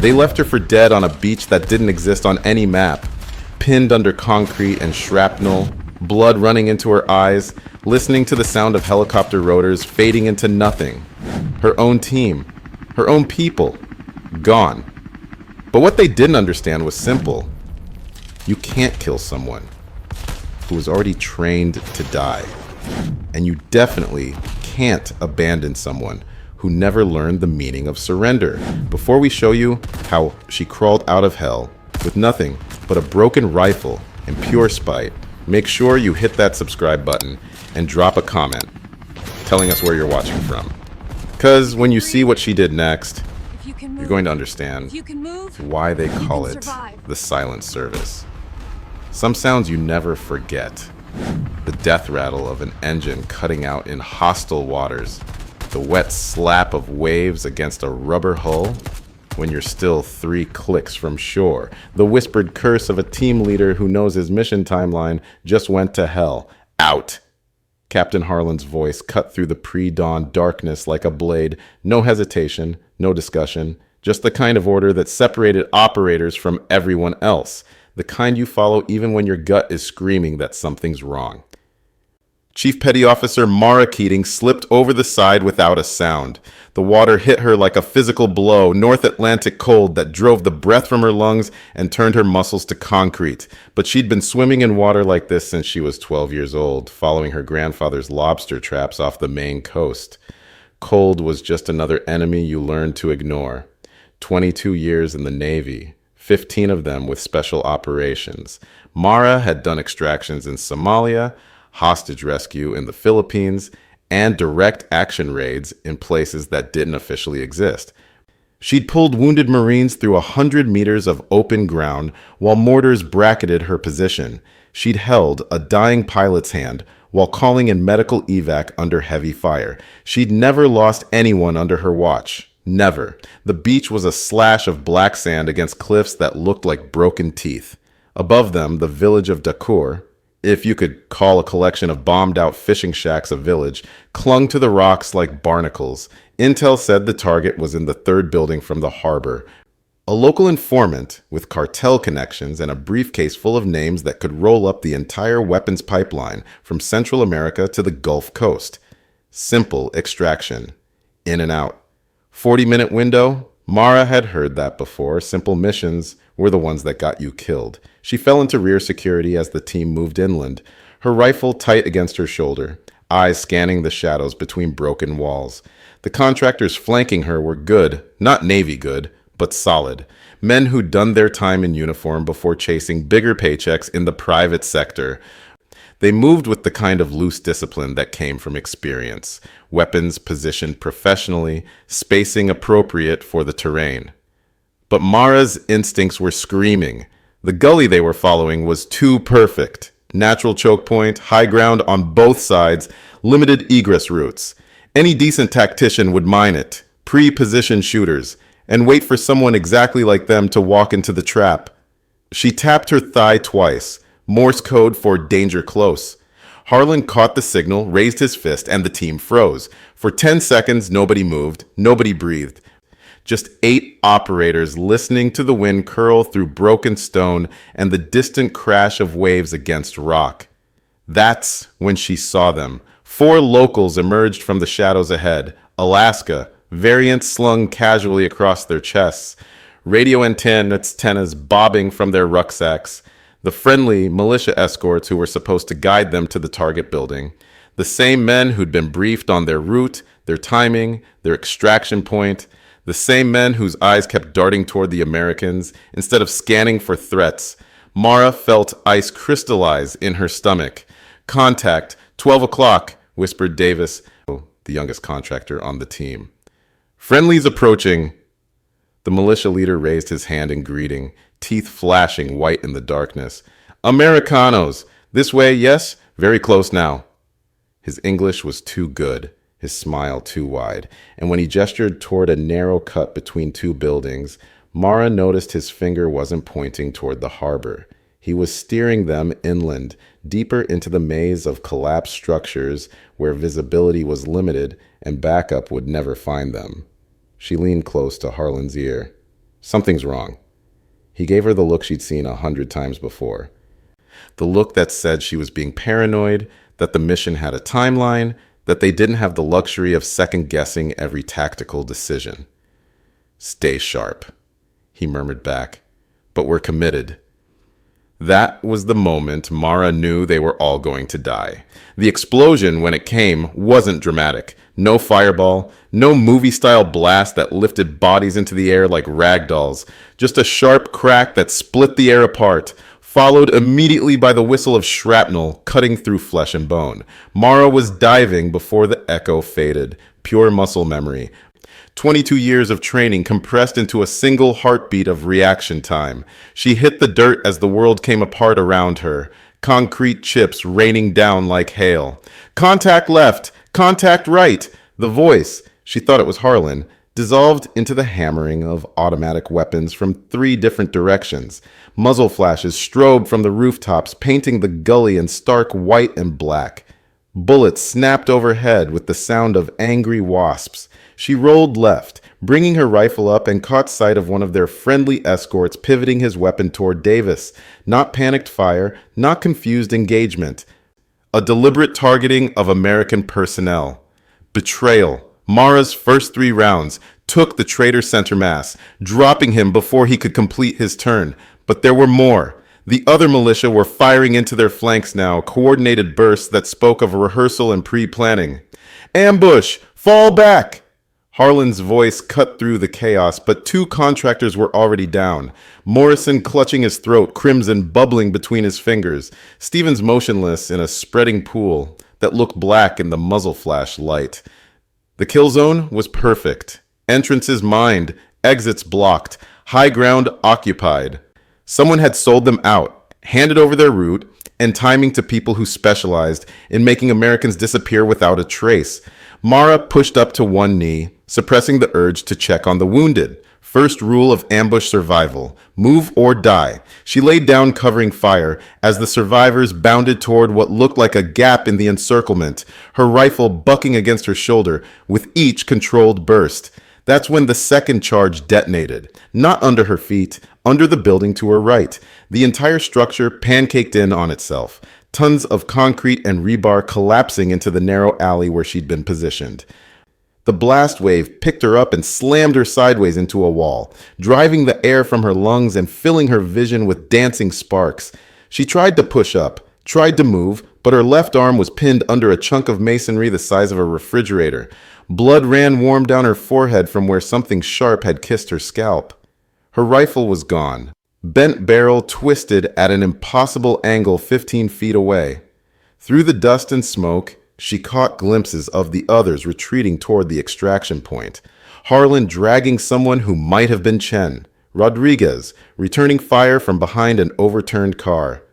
They left her for dead on a beach that didn't exist on any map, pinned under concrete and shrapnel, blood running into her eyes, listening to the sound of helicopter rotors fading into nothing. Her own team, her own people, gone. But what they didn't understand was simple. You can't kill someone who was already trained to die. And you definitely can't abandon someone who never learned the meaning of surrender. Before we show you how she crawled out of hell with nothing but a broken rifle and pure spite, make sure you hit that subscribe button and drop a comment telling us where you're watching from. Because when you see what she did next, you're going to understand why they call it the silent service. Some sounds you never forget. The death rattle of an engine cutting out in hostile waters. The wet slap of waves against a rubber hull when you're still 3 clicks from shore. The whispered curse of a team leader who knows his mission timeline just went to hell. Out. Captain Harlan's voice cut through the pre-dawn darkness like a blade. No hesitation, no discussion. Just the kind of order that separated operators from everyone else. The kind you follow even when your gut is screaming that something's wrong. Chief Petty Officer Mara Keating slipped over the side without a sound. The water hit her like a physical blow, North Atlantic cold that drove the breath from her lungs and turned her muscles to concrete. But she'd been swimming in water like this since she was 12 years old, following her grandfather's lobster traps off the Maine coast. Cold was just another enemy you learned to ignore. 22 years in the Navy, 15 of them with special operations. Mara had done extractions in Somalia, hostage rescue in the Philippines, and direct action raids in places that didn't officially exist. She'd pulled wounded Marines through 100 meters of open ground while mortars bracketed her position. She'd held a dying pilot's hand while calling in medical evac under heavy fire. She'd never lost anyone under her watch. Never. The beach was a slash of black sand against cliffs that looked like broken teeth. Above them, the village of Dakur, if you could call a collection of bombed-out fishing shacks a village, clung to the rocks like barnacles. Intel said the target was in the 3rd building from the harbor. A local informant with cartel connections and a briefcase full of names that could roll up the entire weapons pipeline from Central America to the Gulf Coast. Simple extraction. In and out. 40-minute window? Mara had heard that before. Simple missions were the ones that got you killed. She fell into rear security as the team moved inland, her rifle tight against her shoulder, eyes scanning the shadows between broken walls. The contractors flanking her were good, not Navy good, but solid. Men who'd done their time in uniform before chasing bigger paychecks in the private sector. They moved with the kind of loose discipline that came from experience. Weapons positioned professionally, spacing appropriate for the terrain. But Mara's instincts were screaming. The gully they were following was too perfect. Natural choke point, high ground on both sides, limited egress routes. Any decent tactician would mine it, pre-position shooters, and wait for someone exactly like them to walk into the trap. She tapped her thigh twice, Morse code for danger close. Harlan caught the signal, raised his fist, and the team froze. For 10 seconds, nobody moved, nobody breathed. Just 8 operators listening to the wind curl through broken stone and the distant crash of waves against rock. That's when she saw them. 4 locals emerged from the shadows ahead. Alaska, variants slung casually across their chests. Radio antennas bobbing from their rucksacks. The friendly militia escorts who were supposed to guide them to the target building. The same men who'd been briefed on their route, their timing, their extraction point. The same men whose eyes kept darting toward the Americans instead of scanning for threats. Mara felt ice crystallize in her stomach. Contact, 12 o'clock, whispered Davis, the youngest contractor on the team. Friendlies approaching. The militia leader raised his hand in greeting, teeth flashing white in the darkness. Americanos! This way, yes? Very close now. His English was too good, his smile too wide, and when he gestured toward a narrow cut between 2 buildings, Mara noticed his finger wasn't pointing toward the harbor. He was steering them inland, deeper into the maze of collapsed structures where visibility was limited and backup would never find them. She leaned close to Harlan's ear. Something's wrong. He gave her the look she'd seen 100 times before. The look that said she was being paranoid, that the mission had a timeline, that they didn't have the luxury of second-guessing every tactical decision. "Stay sharp," he murmured back. "But we're committed." That was the moment Mara knew they were all going to die. The explosion, when it came, wasn't dramatic. No fireball, no movie-style blast that lifted bodies into the air like rag dolls. Just a sharp crack that split the air apart, followed immediately by the whistle of shrapnel cutting through flesh and bone. Mara was diving before the echo faded. Pure muscle memory. 22 years of training compressed into a single heartbeat of reaction time. She hit the dirt as the world came apart around her. Concrete chips raining down like hail. Contact left, contact right. The voice, she thought it was Harlan, dissolved into the hammering of automatic weapons from 3 different directions. Muzzle flashes strobed from the rooftops, painting the gully in stark white and black. Bullets snapped overhead with the sound of angry wasps. She rolled left, bringing her rifle up, and caught sight of one of their friendly escorts pivoting his weapon toward Davis. Not panicked fire, not confused engagement. A deliberate targeting of American personnel. Betrayal. Mara's first 3 rounds took the traitor center mass, dropping him before he could complete his turn. But there were more. The other militia were firing into their flanks now, coordinated bursts that spoke of rehearsal and pre-planning. "Ambush! Fall back!" Harlan's voice cut through the chaos, but 2 contractors were already down. Morrison clutching his throat, crimson bubbling between his fingers. Stevens motionless in a spreading pool that looked black in the muzzle flash light. The kill zone was perfect. Entrances mined, exits blocked, high ground occupied. Someone had sold them out, handed over their route, and timing to people who specialized in making Americans disappear without a trace. Mara pushed up to one knee, suppressing the urge to check on the wounded. First rule of ambush survival: move or die. She laid down covering fire as the survivors bounded toward what looked like a gap in the encirclement, her rifle bucking against her shoulder with each controlled burst. That's when the second charge detonated, not under her feet, under the building to her right. The entire structure pancaked in on itself, tons of concrete and rebar collapsing into the narrow alley where she'd been positioned. The blast wave picked her up and slammed her sideways into a wall, driving the air from her lungs and filling her vision with dancing sparks. She tried to push up, tried to move, but her left arm was pinned under a chunk of masonry the size of a refrigerator. Blood ran warm down her forehead from where something sharp had kissed her scalp. Her rifle was gone, bent barrel twisted at an impossible angle 15 feet away. Through the dust and smoke, she caught glimpses of the others retreating toward the extraction point. Harlan dragging someone who might have been Chen. Rodriguez, returning fire from behind an overturned car.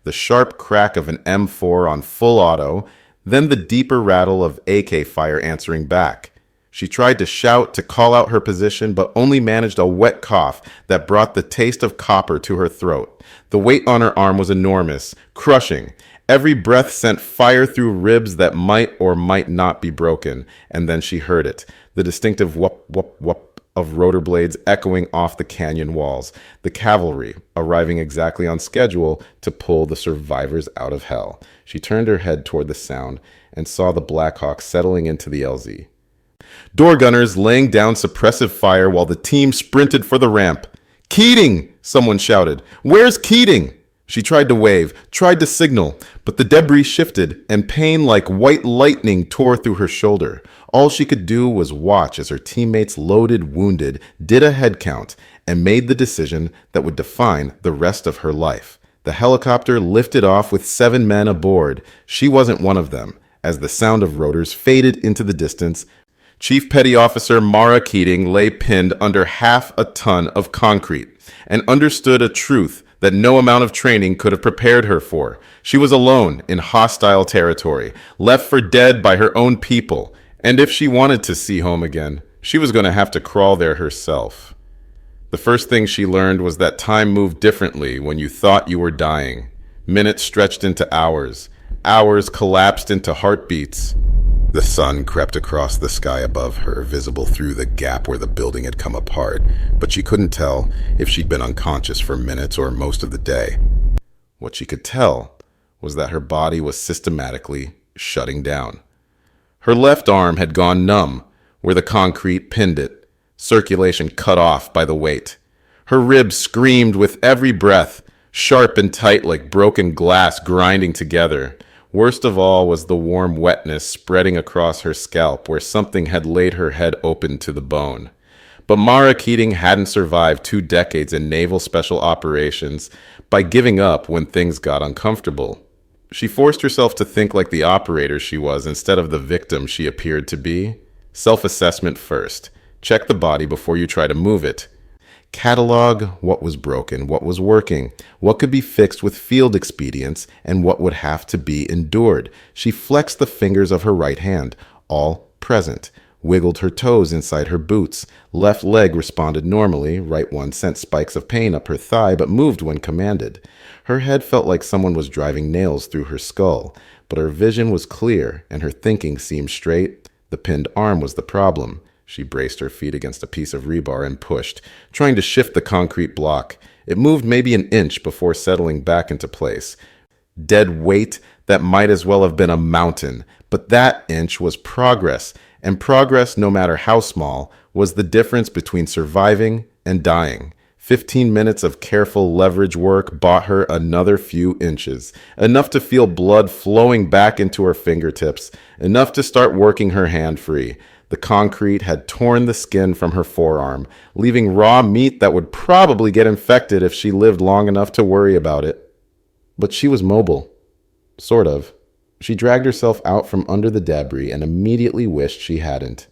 The sharp crack of an M4 on full auto, then the deeper rattle of AK fire answering back. She tried to shout to call out her position, but only managed a wet cough that brought the taste of copper to her throat. The weight on her arm was enormous, crushing. Every breath sent fire through ribs that might or might not be broken, and then she heard it, the distinctive whoop, whoop, whoop of rotor blades echoing off the canyon walls, the cavalry arriving exactly on schedule to pull the survivors out of hell. She turned her head toward the sound and saw the Blackhawk settling into the LZ. Door gunners laying down suppressive fire while the team sprinted for the ramp. "Keating!" someone shouted. "Where's Keating?" She tried to wave, tried to signal, but the debris shifted and pain like white lightning tore through her shoulder. All she could do was watch as her teammates loaded wounded, did a head count, and made the decision that would define the rest of her life. The helicopter lifted off with 7 men aboard. She wasn't one of them. As the sound of rotors faded into the distance, Chief Petty Officer Mara Keating lay pinned under half a ton of concrete and understood a truth that no amount of training could have prepared her for. She was alone in hostile territory, left for dead by her own people, and if she wanted to see home again, she was going to have to crawl there herself. The first thing she learned was that time moved differently when you thought you were dying. Minutes stretched into hours. Hours collapsed into heartbeats. The The sun crept across the sky above her, visible through the gap where the building had come apart, but she couldn't tell if she'd been unconscious for minutes or most of the day. What she could tell was that her body was systematically shutting down. Her left arm had gone numb where the concrete pinned it, circulation cut off by the weight. Her ribs screamed with every breath, sharp and tight like broken glass grinding together. Worst of all was the warm wetness spreading across her scalp where something had laid her head open to the bone. But Mara Keating hadn't survived 2 decades in naval special operations by giving up when things got uncomfortable. She forced herself to think like the operator she was instead of the victim she appeared to be. Self-assessment first. Check the body before you try to move it. Catalog what was broken, what was working, what could be fixed with field expedients, and what would have to be endured. She flexed the fingers of her right hand, all present, wiggled her toes inside her boots. Left leg responded normally, right one sent spikes of pain up her thigh but moved when commanded. Her head felt like someone was driving nails through her skull, but her vision was clear and her thinking seemed straight. The pinned arm was the problem. She braced her feet against a piece of rebar and pushed, trying to shift the concrete block. It moved maybe an inch before settling back into place. Dead weight that might as well have been a mountain, but that inch was progress, and progress, no matter how small, was the difference between surviving and dying. 15 minutes of careful leverage work bought her another few inches, enough to feel blood flowing back into her fingertips, enough to start working her hand free. The concrete had torn the skin from her forearm, leaving raw meat that would probably get infected if she lived long enough to worry about it. But she was mobile. Sort of. She dragged herself out from under the debris and immediately wished she hadn't.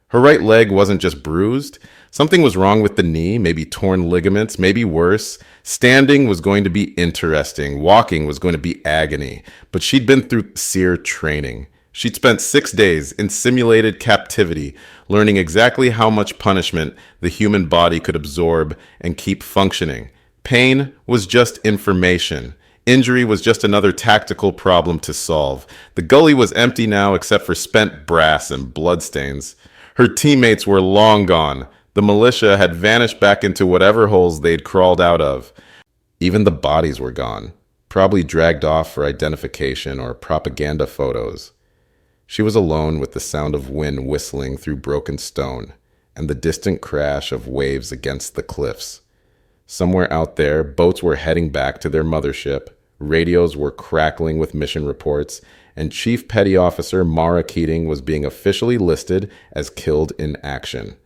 Her right leg wasn't just bruised. Something was wrong with the knee, maybe torn ligaments, maybe worse. Standing was going to be interesting. Walking was going to be agony. But she'd been through SEER training. She'd spent 6 days in simulated captivity, learning exactly how much punishment the human body could absorb and keep functioning. Pain was just information. Injury was just another tactical problem to solve. The gully was empty now except for spent brass and bloodstains. Her teammates were long gone. The militia had vanished back into whatever holes they'd crawled out of. Even the bodies were gone, probably dragged off for identification or propaganda photos. She was alone with the sound of wind whistling through broken stone and the distant crash of waves against the cliffs. Somewhere out there, boats were heading back to their mothership, radios were crackling with mission reports, and Chief Petty Officer Mara Keating was being officially listed as killed in action.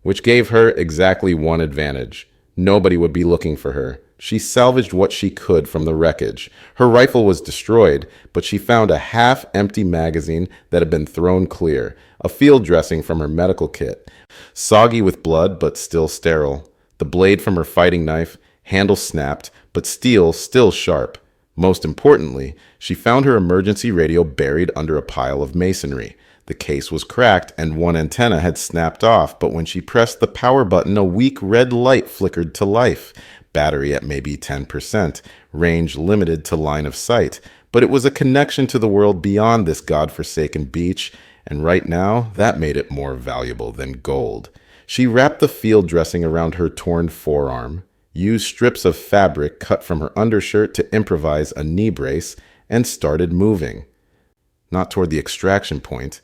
Which gave her exactly one advantage. Nobody would be looking for her. She salvaged what she could from the wreckage. Her rifle was destroyed, but she found a half-empty magazine that had been thrown clear, a field dressing from her medical kit, soggy with blood but still sterile. The blade from her fighting knife, handle snapped, but steel still sharp. Most importantly, she found her emergency radio buried under a pile of masonry. The case was cracked and one antenna had snapped off, but when she pressed the power button, a weak red light flickered to life. Battery at maybe 10%, range limited to line of sight. But it was a connection to the world beyond this godforsaken beach, and right now, that made it more valuable than gold. She wrapped the field dressing around her torn forearm, used strips of fabric cut from her undershirt to improvise a knee brace, and started moving. Not toward the extraction point.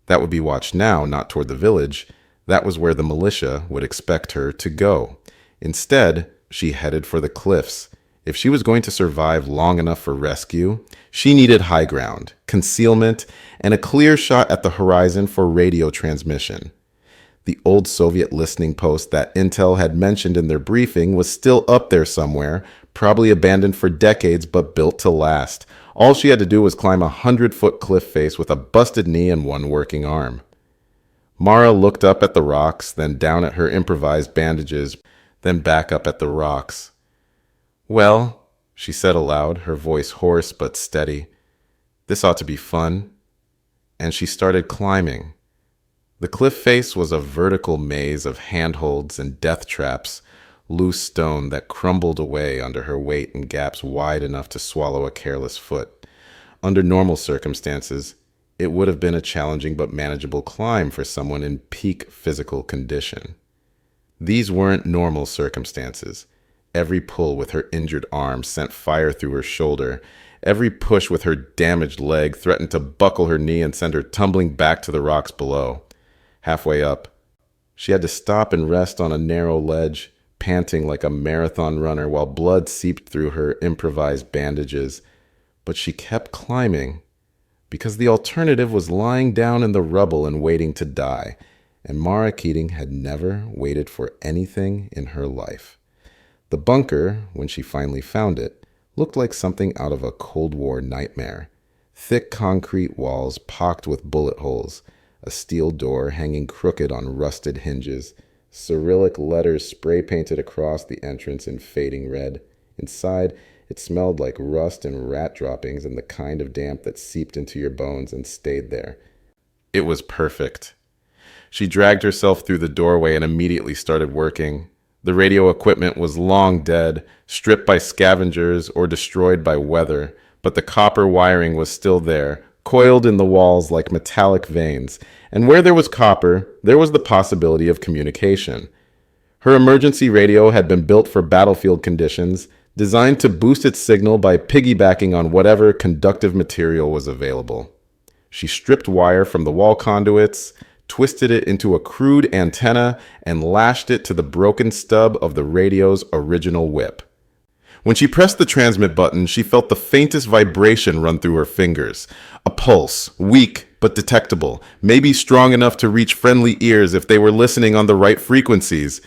That would be watched now, not toward the village. That was where the militia would expect her to go. Instead, she headed for the cliffs. If she was going to survive long enough for rescue, she needed high ground, concealment, and a clear shot at the horizon for radio transmission. The old Soviet listening post that Intel had mentioned in their briefing was still up there somewhere, probably abandoned for decades but built to last. All she had to do was climb a 100-foot cliff face with a busted knee and one working arm. Mara looked up at the rocks, then down at her improvised bandages, then back up at the rocks. "Well," she said aloud, her voice hoarse but steady, "this ought to be fun." And she started climbing. The cliff face was a vertical maze of handholds and death traps, loose stone that crumbled away under her weight in gaps wide enough to swallow a careless foot. Under normal circumstances, it would have been a challenging but manageable climb for someone in peak physical condition. These weren't normal circumstances. Every pull with her injured arm sent fire through her shoulder. Every push with her damaged leg threatened to buckle her knee and send her tumbling back to the rocks below. Halfway up, she had to stop and rest on a narrow ledge, panting like a marathon runner while blood seeped through her improvised bandages. But she kept climbing because the alternative was lying down in the rubble and waiting to die, and Mara Keating had never waited for anything in her life. The bunker, when she finally found it, looked like something out of a Cold War nightmare. Thick concrete walls pocked with bullet holes, a steel door hanging crooked on rusted hinges, Cyrillic letters spray-painted across the entrance in fading red. Inside, it smelled like rust and rat droppings and the kind of damp that seeped into your bones and stayed there. It was perfect. She dragged herself through the doorway and immediately started working. The radio equipment was long dead, stripped by scavengers or destroyed by weather, but the copper wiring was still there, coiled in the walls like metallic veins, and where there was copper, there was the possibility of communication. Her emergency radio had been built for battlefield conditions, designed to boost its signal by piggybacking on whatever conductive material was available. She stripped wire from the wall conduits, twisted it into a crude antenna, and lashed it to the broken stub of the radio's original whip. When she pressed the transmit button, she felt the faintest vibration run through her fingers. A pulse, weak but detectable, maybe strong enough to reach friendly ears if they were listening on the right frequencies.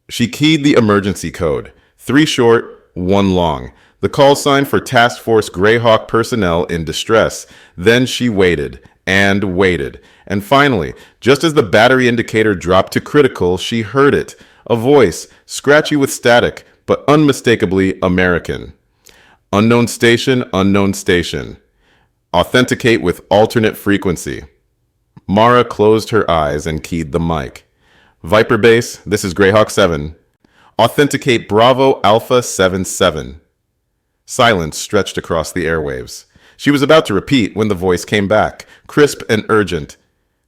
She keyed the emergency code, 3 short, 1 long, the call sign for Task Force Greyhawk personnel in distress. Then she waited and waited. And finally, just as the battery indicator dropped to critical, she heard it. A voice, scratchy with static, but unmistakably American. Unknown station, unknown station. Authenticate with alternate frequency. Mara closed her eyes and keyed the mic. Viper Base, this is Greyhawk 7. Authenticate Bravo Alpha 77. Silence stretched across the airwaves. She was about to repeat when the voice came back, crisp and urgent.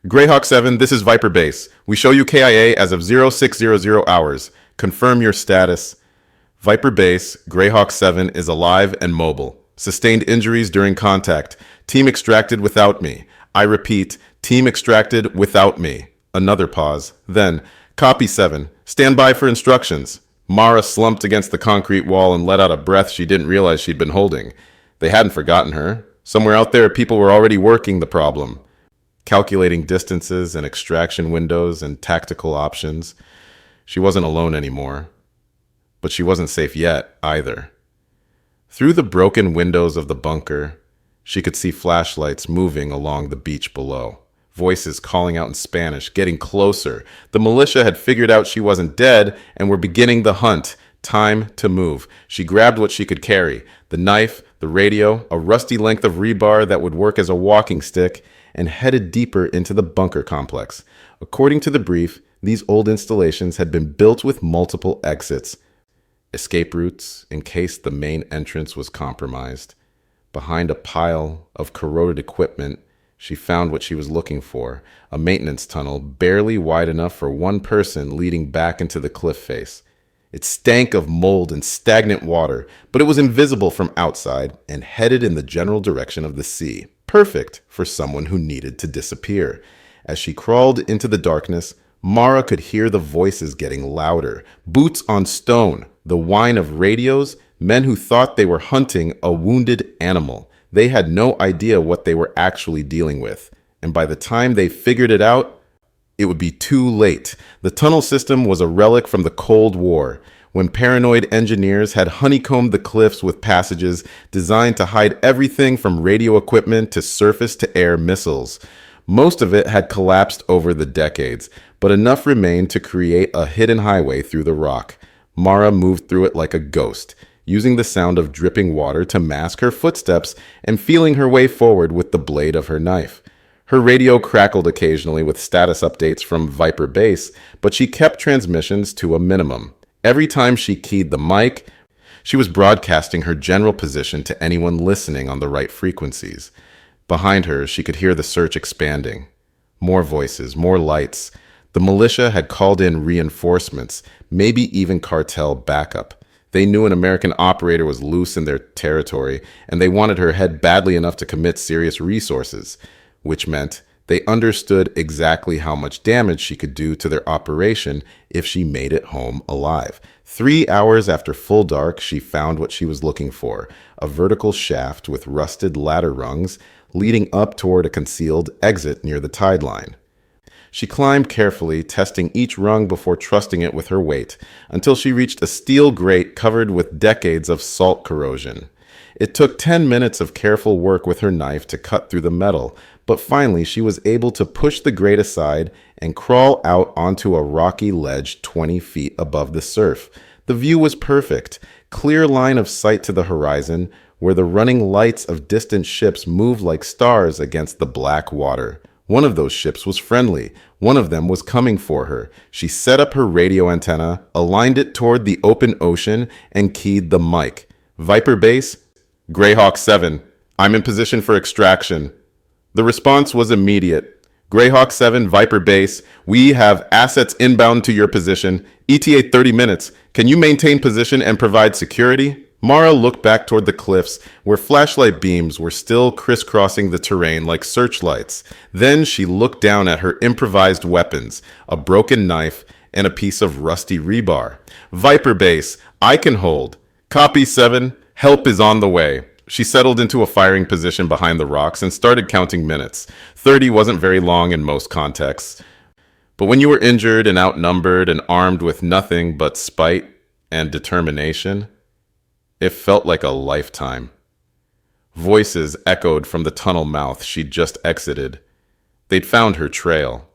Greyhawk 7, this is Viper Base. We show you KIA as of 0600 hours. Confirm your status. Viper Base, Greyhawk 7 is alive and mobile. Sustained injuries during contact. Team extracted without me. I repeat, team extracted without me. Another pause. Then, copy 7. Stand by for instructions. Mara slumped against the concrete wall and let out a breath she didn't realize she'd been holding. They hadn't forgotten her. Somewhere out there, people were already working the problem, calculating distances and extraction windows and tactical options. She wasn't alone anymore, but she wasn't safe yet either. Through the broken windows of the bunker, she could see flashlights moving along the beach below. Voices calling out in Spanish, getting closer. The militia had figured out she wasn't dead and were beginning the hunt. Time to move. She grabbed what she could carry, the knife, the radio, a rusty length of rebar that would work as a walking stick, and headed deeper into the bunker complex. According to the brief, these old installations had been built with multiple exits, escape routes in case the main entrance was compromised. Behind a pile of corroded equipment, she found what she was looking for, a maintenance tunnel barely wide enough for one person leading back into the cliff face. It stank of mold and stagnant water, but it was invisible from outside and headed in the general direction of the sea, perfect for someone who needed to disappear. As she crawled into the darkness, Mara could hear the voices getting louder, boots on stone, the whine of radios, men who thought they were hunting a wounded animal. They had no idea what they were actually dealing with, and by the time they figured it out, it would be too late. The tunnel system was a relic from the Cold War, when paranoid engineers had honeycombed the cliffs with passages designed to hide everything from radio equipment to surface-to-air missiles. Most of it had collapsed over the decades, but enough remained to create a hidden highway through the rock. Mara moved through it like a ghost, using the sound of dripping water to mask her footsteps and feeling her way forward with the blade of her knife. Her radio crackled occasionally with status updates from Viper Base, but she kept transmissions to a minimum. Every time she keyed the mic, she was broadcasting her general position to anyone listening on the right frequencies. Behind her, she could hear the search expanding. More voices, more lights. The militia had called in reinforcements, maybe even cartel backup. They knew an American operator was loose in their territory, and they wanted her head badly enough to commit serious resources, which meant they understood exactly how much damage she could do to their operation if she made it home alive. 3 hours after full dark, she found what she was looking for, a vertical shaft with rusted ladder rungs leading up toward a concealed exit near the tide line. She climbed carefully, testing each rung before trusting it with her weight, until she reached a steel grate covered with decades of salt corrosion. It took 10 minutes of careful work with her knife to cut through the metal, but finally she was able to push the grate aside and crawl out onto a rocky ledge 20 feet above the surf. The view was perfect, clear line of sight to the horizon, where the running lights of distant ships moved like stars against the black water. One of those ships was friendly. One of them was coming for her. She set up her radio antenna, aligned it toward the open ocean, and keyed the mic. Viper base, Greyhawk 7. I'm in position for extraction. The response was immediate. Greyhawk 7, Viper base. We have assets inbound to your position. ETA 30 minutes. Can you maintain position and provide security? Mara looked back toward the cliffs, where flashlight beams were still crisscrossing the terrain like searchlights. Then she looked down at her improvised weapons, a broken knife and a piece of rusty rebar. Viper base, I can hold. Copy 7, help is on the way. She settled into a firing position behind the rocks and started counting minutes. 30 wasn't very long in most contexts. But when you were injured and outnumbered and armed with nothing but spite and determination, it felt like a lifetime. Voices echoed from the tunnel mouth she'd just exited. They'd found her trail.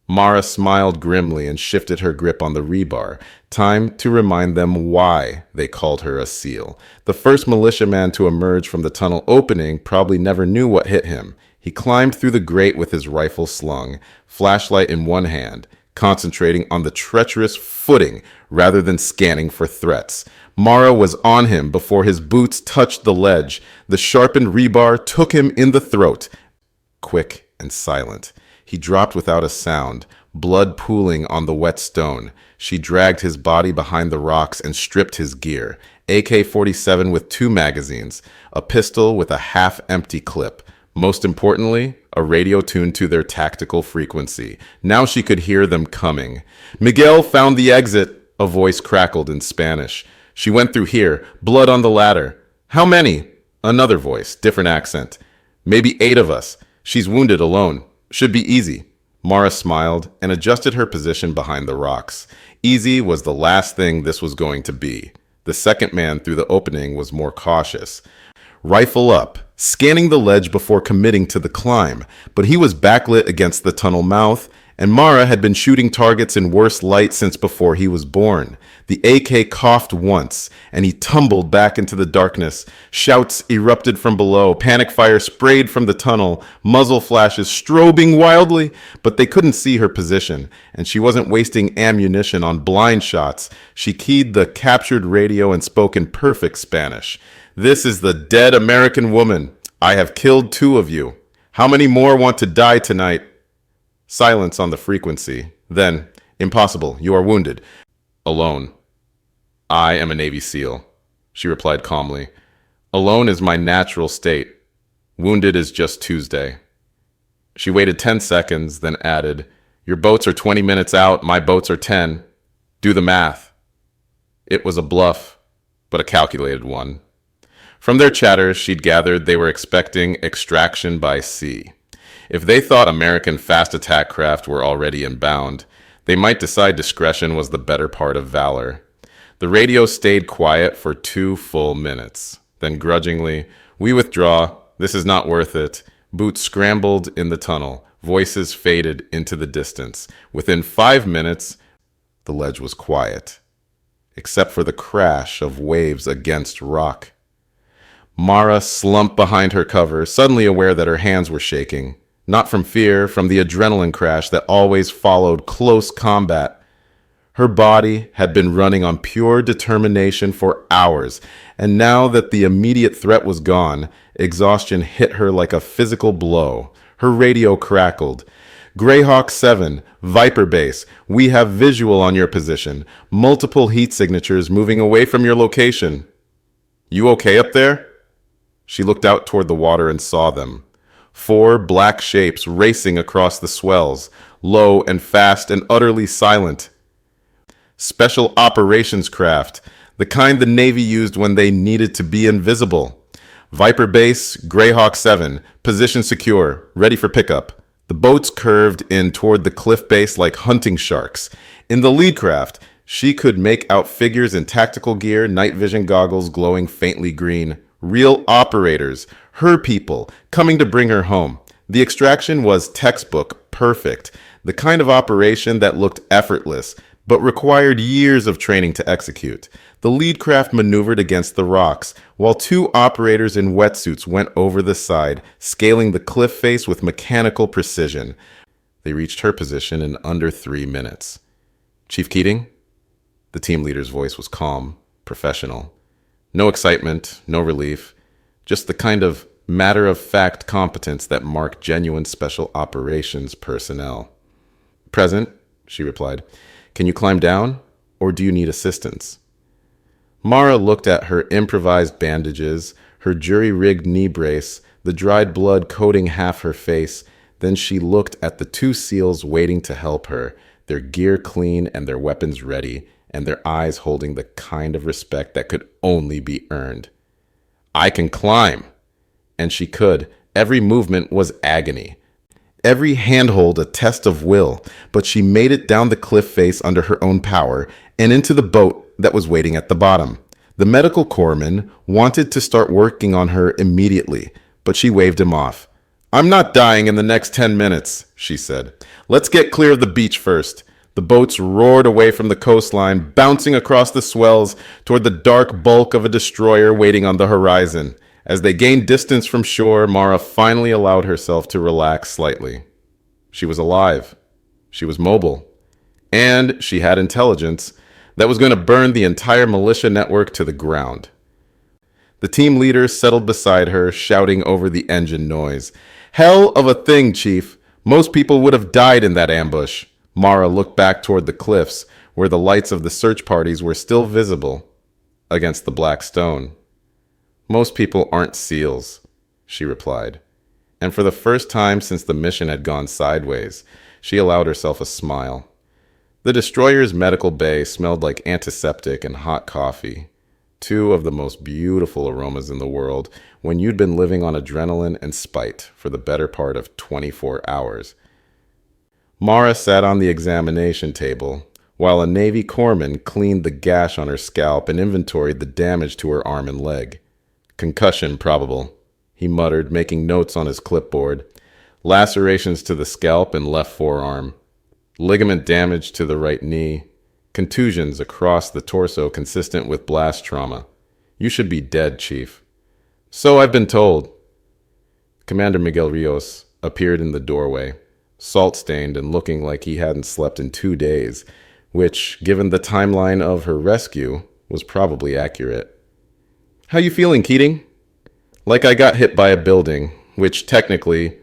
Mara smiled grimly and shifted her grip on the rebar. Time to remind them why they called her a SEAL. The first militiaman to emerge from the tunnel opening probably never knew what hit him. He climbed through the grate with his rifle slung, flashlight in one hand, concentrating on the treacherous footing rather than scanning for threats. Mara was on him before his boots touched the ledge. The sharpened rebar took him in the throat. Quick and silent. He dropped without a sound, blood pooling on the wet stone. She dragged his body behind the rocks and stripped his gear. AK-47 with 2 magazines, a pistol with a half-empty clip. Most importantly, a radio tuned to their tactical frequency. Now she could hear them coming. Miguel found the exit, a voice crackled in Spanish. She went through here, blood on the ladder. How many? Another voice, different accent. Maybe 8 of us. She's wounded alone. Should be easy. Mara smiled and adjusted her position behind the rocks. Easy was the last thing this was going to be. The second man through the opening was more cautious. Rifle up, scanning the ledge before committing to the climb, but he was backlit against the tunnel mouth, and Mara had been shooting targets in worse light since before he was born. The AK coughed once, and he tumbled back into the darkness. Shouts erupted from below, panic fire sprayed from the tunnel, muzzle flashes strobing wildly, but they couldn't see her position, and she wasn't wasting ammunition on blind shots. She keyed the captured radio and spoke in perfect Spanish. This is the dead American woman. I have killed 2 of you. How many more want to die tonight? Silence on the frequency. Then, impossible, you are wounded. Alone. I am a Navy SEAL, she replied calmly. Alone is my natural state. Wounded is just Tuesday. She waited 10 seconds, then added, Your boats are 20 minutes out, my boats are 10. Do the math. It was a bluff, but a calculated one. From their chatter, she'd gathered they were expecting extraction by sea. If they thought American fast attack craft were already inbound, they might decide discretion was the better part of valor. The radio stayed quiet for 2 full minutes. Then grudgingly, we withdraw, this is not worth it. Boots scrambled in the tunnel, voices faded into the distance. Within 5 minutes, the ledge was quiet, except for the crash of waves against rock. Mara slumped behind her cover, suddenly aware that her hands were shaking. Not from fear, from the adrenaline crash that always followed close combat. Her body had been running on pure determination for hours, and now that the immediate threat was gone, exhaustion hit her like a physical blow. Her radio crackled. Greyhawk 7, Viper Base, we have visual on your position. Multiple heat signatures moving away from your location. You okay up there? She looked out toward the water and saw them. 4 black shapes racing across the swells, low and fast and utterly silent. Special operations craft, the kind the Navy used when they needed to be invisible. Viper Base, Greyhawk 7, position secure, ready for pickup. The boats curved in toward the cliff base like hunting sharks. In the lead craft, she could make out figures in tactical gear, night vision goggles glowing faintly green. Real operators, her people, coming to bring her home. The extraction was textbook perfect, the kind of operation that looked effortless, but required years of training to execute. The lead craft maneuvered against the rocks, while 2 operators in wetsuits went over the side, scaling the cliff face with mechanical precision. They reached her position in under 3 minutes. Chief Keating? The team leader's voice was calm, professional. No excitement, no relief, just the kind of matter-of-fact competence that marked genuine special operations personnel. Present, she replied. Can you climb down, or do you need assistance? Mara looked at her improvised bandages, her jury-rigged knee brace, the dried blood coating half her face. Then she looked at the 2 SEALs waiting to help her, their gear clean and their weapons ready, and their eyes holding the kind of respect that could only be earned. I can climb. And she could. Every movement was agony. Every handhold a test of will, but she made it down the cliff face under her own power and into the boat that was waiting at the bottom. The medical corpsman wanted to start working on her immediately, but she waved him off. I'm not dying in the next 10 minutes, she said. Let's get clear of the beach first. The boats roared away from the coastline, bouncing across the swells toward the dark bulk of a destroyer waiting on the horizon. As they gained distance from shore, Mara finally allowed herself to relax slightly. She was alive. She was mobile. And she had intelligence that was going to burn the entire militia network to the ground. The team leader settled beside her, shouting over the engine noise. Hell of a thing, Chief. Most people would have died in that ambush. Mara looked back toward the cliffs, where the lights of the search parties were still visible against the black stone. Most people aren't SEALs, she replied. And for the first time since the mission had gone sideways, she allowed herself a smile. The destroyer's medical bay smelled like antiseptic and hot coffee, 2 of the most beautiful aromas in the world when you'd been living on adrenaline and spite for the better part of 24 hours. Mara sat on the examination table, while a Navy corpsman cleaned the gash on her scalp and inventoried the damage to her arm and leg. Concussion probable, he muttered, making notes on his clipboard. Lacerations to the scalp and left forearm. Ligament damage to the right knee. Contusions across the torso consistent with blast trauma. You should be dead, Chief. So I've been told. Commander Miguel Rios appeared in the doorway, salt-stained and looking like he hadn't slept in 2 days, which, given the timeline of her rescue, was probably accurate. How you feeling, Keating? Like I got hit by a building, which technically,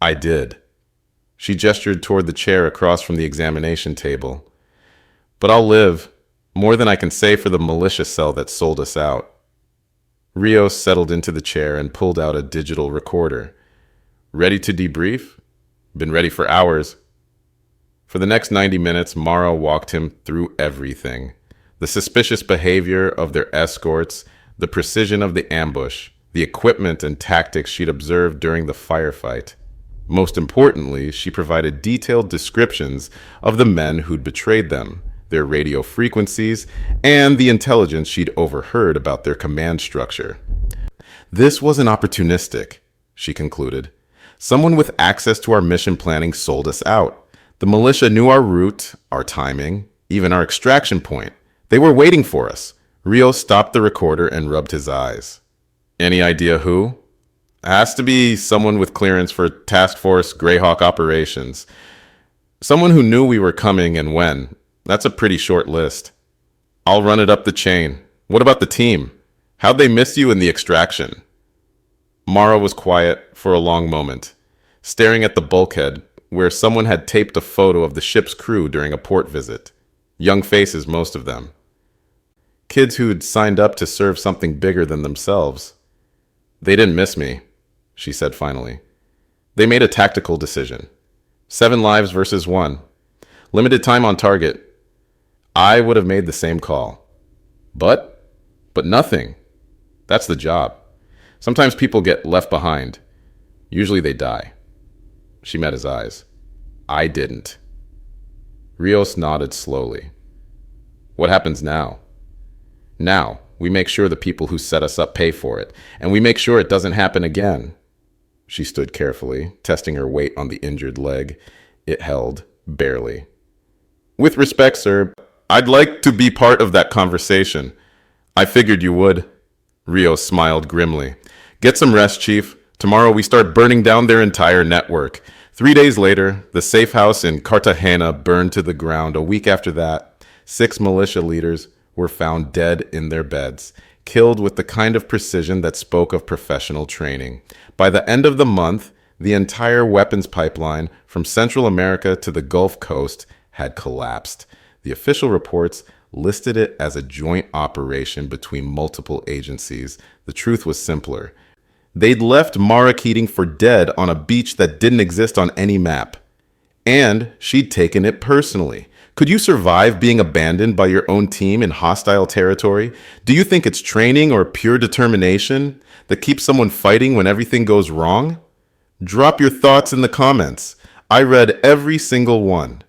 I did. She gestured toward the chair across from the examination table. But I'll live, more than I can say for the militia cell that sold us out. Rios settled into the chair and pulled out a digital recorder. Ready to debrief? Been ready for hours. For the next 90 minutes, Mara walked him through everything. The suspicious behavior of their escorts, the precision of the ambush, the equipment and tactics she'd observed during the firefight. Most importantly, she provided detailed descriptions of the men who'd betrayed them, their radio frequencies, and the intelligence she'd overheard about their command structure. This wasn't opportunistic, she concluded. Someone with access to our mission planning sold us out. The militia knew our route, our timing, even our extraction point. They were waiting for us. Rio stopped the recorder and rubbed his eyes. Any idea who? Has to be someone with clearance for Task Force Greyhawk operations. Someone who knew we were coming and when. That's a pretty short list. I'll run it up the chain. What about the team? How'd they miss you in the extraction? Mara was quiet for a long moment, staring at the bulkhead where someone had taped a photo of the ship's crew during a port visit. Young faces, most of them. Kids who'd signed up to serve something bigger than themselves. They didn't miss me, she said finally. They made a tactical decision. 7 lives versus 1. Limited time on target. I would have made the same call. But nothing. That's the job. Sometimes people get left behind. Usually they die. She met his eyes. I didn't. Rios nodded slowly. What happens now? Now, we make sure the people who set us up pay for it, and we make sure it doesn't happen again. She stood carefully, testing her weight on the injured leg. It held, barely. With respect, sir, I'd like to be part of that conversation. I figured you would. Rios smiled grimly. Get some rest, Chief. Tomorrow we start burning down their entire network. 3 days later, the safe house in Cartagena burned to the ground. A week after that, 6 militia leaders were found dead in their beds, killed with the kind of precision that spoke of professional training. By the end of the month, the entire weapons pipeline from Central America to the Gulf Coast had collapsed. The official reports listed it as a joint operation between multiple agencies. The truth was simpler. They'd left Mara Keating for dead on a beach that didn't exist on any map. And she'd taken it personally. Could you survive being abandoned by your own team in hostile territory? Do you think it's training or pure determination that keeps someone fighting when everything goes wrong? Drop your thoughts in the comments. I read every single one.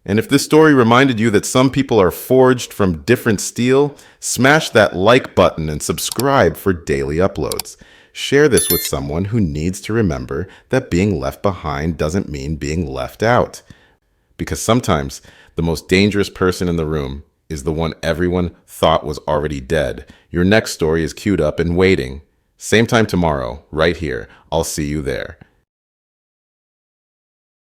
And if this story reminded you that some people are forged from different steel, smash that like button and subscribe for daily uploads. Share this with someone who needs to remember that being left behind doesn't mean being left out. Because sometimes the most dangerous person in the room is the one everyone thought was already dead. Your next story is queued up and waiting. Same time tomorrow, right here. I'll see you there.